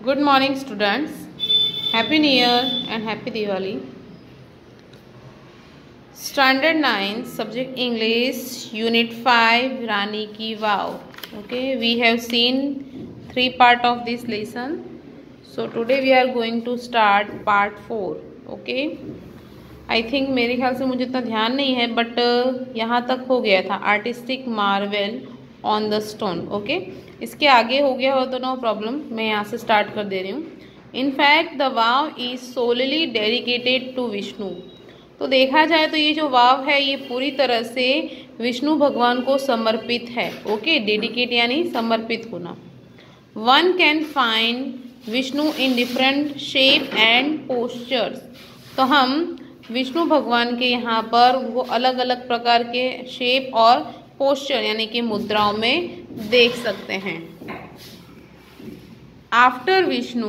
Good morning students. Happy New Year and Happy Diwali. Standard 9 subject English Unit 5 Rani Ki Vav. Okay, we have seen 3 parts of this lesson. So today we are going to start part 4. Okay. I think मेरे ख्याल से मुझे इतना ध्यान नहीं है but यहाँ तक हो गया था artistic marvel on the stone. Okay, इसके आगे हो गया हो तो नो प्रॉब्लम, मैं यहाँ से स्टार्ट कर दे रही हूँ. In fact the vav is solely dedicated to Vishnu. तो देखा जाए तो ये जो वाव है ये पूरी तरह से विष्णु भगवान को समर्पित है. ओके, डेडिकेट यानी समर्पित होना. One can find Vishnu in different shape and postures. तो हम विष्णु भगवान के यहाँ पर वो अलग अलग प्रकार के शेप और पोस्चर यानी कि मुद्राओं में देख सकते हैं. After Vishnu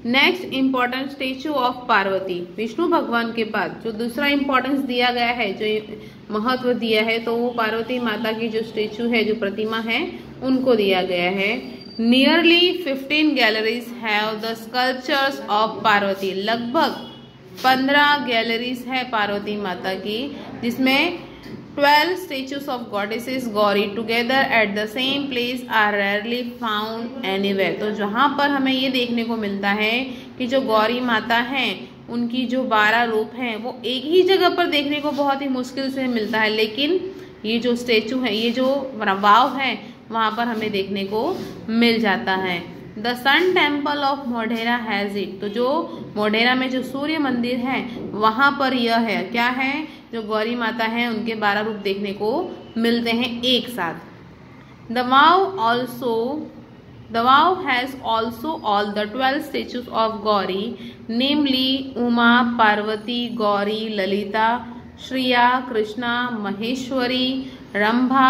next important statue of Parvati. Vishnu भगवान के बाद जो दूसरा इंपॉर्टेंस दिया गया है, जो महत्व दिया है, तो वो पार्वती माता की जो स्टेचू है, जो प्रतिमा है, उनको दिया गया है. Nearly 15 galleries have the sculptures of Parvati. लगभग 15 गैलरीज है पार्वती माता की, जिसमें 12 statues of goddesses Gauri together at the same place are rarely found anywhere. तो जहाँ पर हमें ये देखने को मिलता है कि जो गौरी माता हैं उनकी जो 12 रूप हैं वो एक ही जगह पर देखने को बहुत ही मुश्किल से मिलता है, लेकिन ये जो स्टेचू है, ये जो वाव है, वहाँ पर हमें देखने को मिल जाता है. The sun temple of Modhera has it. तो जो मोढेरा में जो सूर्य मंदिर है वहाँ पर यह है, क्या है, जो गौरी माता है उनके 12 रूप देखने को मिलते हैं एक साथ. The vav has also all the 12 statues of Gauri, namely Uma, Parvati, Gauri, Lalita, Shriya, Krishna, Maheshwari, Rambha,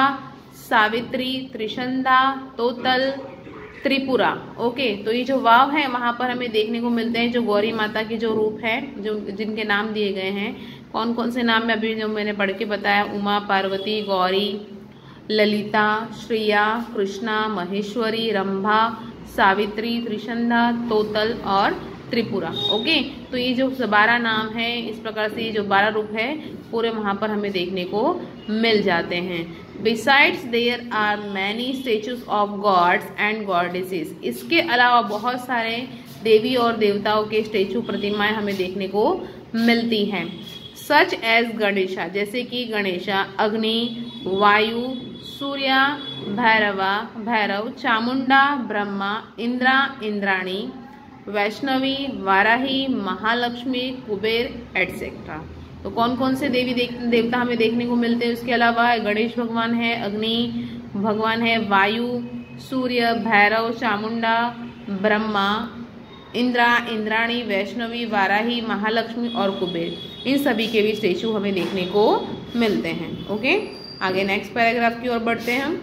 Savitri, Trishanda, तोतल, त्रिपुरा. ओके, तो ये जो वाव है वहां पर हमें देखने को मिलते हैं जो गौरी माता के जो रूप है, जो जिनके नाम दिए गए हैं. कौन कौन से नाम में अभी जो मैंने पढ़ के बताया, उमा, पार्वती, गौरी, ललिता, श्रिया, कृष्णा, महेश्वरी, रंभा, सावित्री, त्रिशंदा, तोतल और त्रिपुरा. ओके, तो ये जो 12 नाम है, इस प्रकार से ये जो 12 रूप है पूरे वहां पर हमें देखने को मिल जाते हैं. Besides there are many statues of gods and goddesses. इसके अलावा बहुत सारे देवी और देवताओं के स्टेचू, प्रतिमाएं हमें देखने को मिलती हैं. Such as गणेशा, जैसे कि गणेशा, अग्नि, वायु, सूर्या, भैरव, चामुंडा, ब्रह्मा, इंद्रा, इंद्राणी, वैष्णवी, वाराही, महालक्ष्मी, कुबेर एटसेट्रा. तो कौन कौन से देवी देवता हमें देखने को मिलते हैं. उसके अलावा गणेश भगवान है, अग्नि भगवान है, वायु, सूर्य, भैरव, चामुंडा, ब्रह्मा, इंद्रा, इंद्राणी, वैष्णवी, वाराही, महालक्ष्मी और कुबेर, इन सभी के भी स्टेचू हमें देखने को मिलते हैं. ओके, आगे नेक्स्ट पैराग्राफ की ओर बढ़ते हैं हम.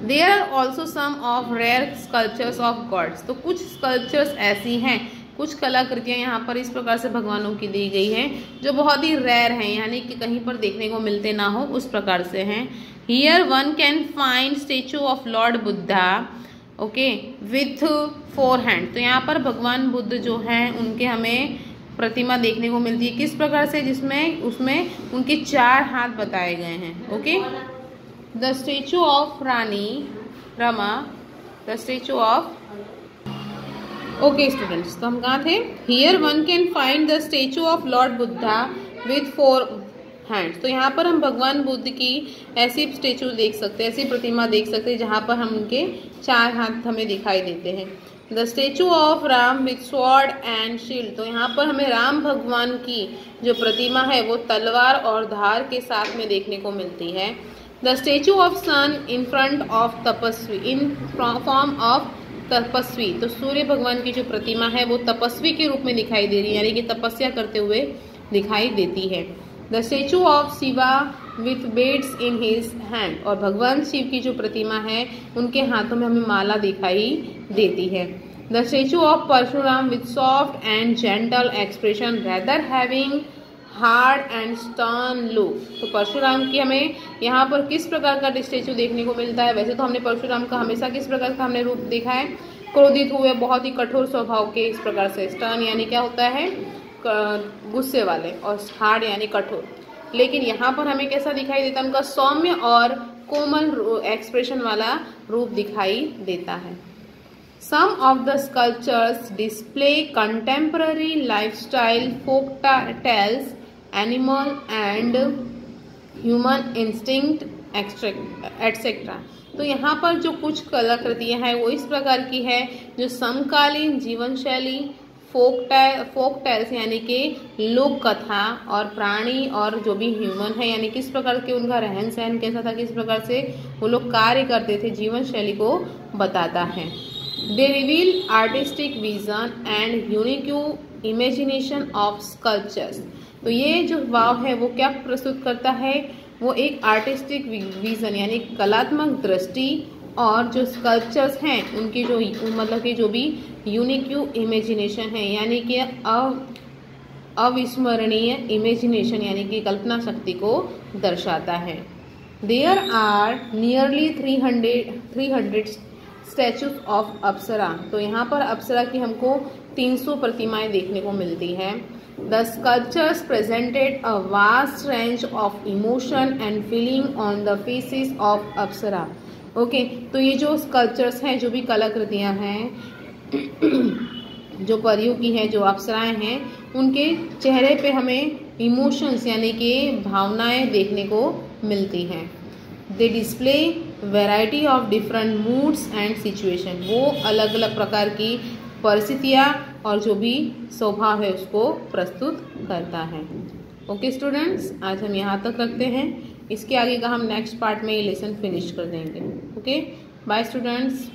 There are also some of rare sculptures of gods. तो कुछ स्कल्पचर्स ऐसी हैं, कुछ कलाकृतियां यहाँ पर इस प्रकार से भगवानों की दी गई हैं जो बहुत ही रेयर हैं, यानी कि कहीं पर देखने को मिलते ना हो, उस प्रकार से हैं. Here one can find statue of Lord Buddha, okay, with 4 hand. तो यहाँ पर भगवान बुद्ध जो हैं उनके हमें प्रतिमा देखने को मिलती है. किस प्रकार से, जिसमें उसमें उनके 4 हाथ बताए गए हैं. Okay, the statue of Rani Rama, the statue of. Okay students, तो हम कहाँ थे. Here one can find the statue of Lord Buddha with 4 hands. तो यहाँ पर हम भगवान बुद्ध की ऐसी स्टेचू देख सकते हैं, ऐसी प्रतिमा देख सकते हैं जहाँ पर हम उनके 4 हाथ हमें दिखाई देते हैं. The statue of Ram with sword and shield. तो यहाँ पर हमें राम भगवान की जो प्रतिमा है वो तलवार और धार के साथ में देखने को मिलती है. The statue of sun in front of tapasvi, in form of तपस्वी. तो सूर्य भगवान की जो प्रतिमा है वो तपस्वी के रूप में दिखाई दे रही है, यानी कि तपस्या करते हुए दिखाई देती है. The statue of Shiva with beds in his hand. और भगवान शिव की जो प्रतिमा है उनके हाथों में हमें माला दिखाई देती है. The statue of Parashuram with soft and gentle expression rather having hard and stern look. तो परशुराम की हमें यहाँ पर किस प्रकार का स्टेचू देखने को मिलता है? वैसे तो हमने परशुराम का हमेशा किस प्रकार का हमने रूप देखा है? क्रोधित हुए, बहुत ही कठोर स्वभाव के, इस प्रकार से। स्टर्न यानी क्या होता है? गुस्से वाले, और हार्ड यानी कठोर। लेकिन यहाँ पर हमें कैसा दिखाई देता है? उनका सौम्य और कोमल एक्सप्रेशन वाला रूप दिखाई देता है। Some of the sculptures display contemporary lifestyle, folk tales, animal and human instinct, etc. तो यहाँ पर जो कुछ कलाकृतियाँ हैं वो इस प्रकार की है जो समकालीन जीवन शैली, फोक टेल्स यानी कि लोक कथा, और प्राणी और जो भी ह्यूमन है यानी किस प्रकार के उनका रहन सहन कैसा था, किस प्रकार से वो लोग कार्य करते थे, जीवन शैली को बताता है। They reveal artistic vision and unique imagination of sculptures। तो ये जो भाव है वो क्या प्रस्तुत करता है? वो एक आर्टिस्टिक विजन यानी कलात्मक दृष्टि, और जो स्कल्पचर्स हैं उनकी जो मतलब कि जो भी यूनिक इमेजिनेशन है यानी कि अविस्मरणीय इमेजिनेशन यानी कि कल्पना शक्ति को दर्शाता है। There are nearly 300 statues of apsara. तो यहाँ पर अप्सरा की हमको 300 प्रतिमाएं देखने को मिलती हैं। The sculptures presented a vast range of emotion and feeling on the faces of Apsara. Okay, तो ये जो स्कल्पचर्स हैं, जो भी कलाकृतियाँ हैं जो परियों की हैं, जो अप्सराएं हैं, उनके चेहरे पे हमें इमोशंस यानी कि भावनाएं देखने को मिलती हैं। They display variety of different moods and situation. वो अलग अलग प्रकार की परिस्थितियाँ और जो भी स्वभाव है उसको प्रस्तुत करता है। ओके स्टूडेंट्स, आज हम यहाँ तक रखते हैं। इसके आगे का हम नेक्स्ट पार्ट में ये लेसन फिनिश कर देंगे। Okay, bye students.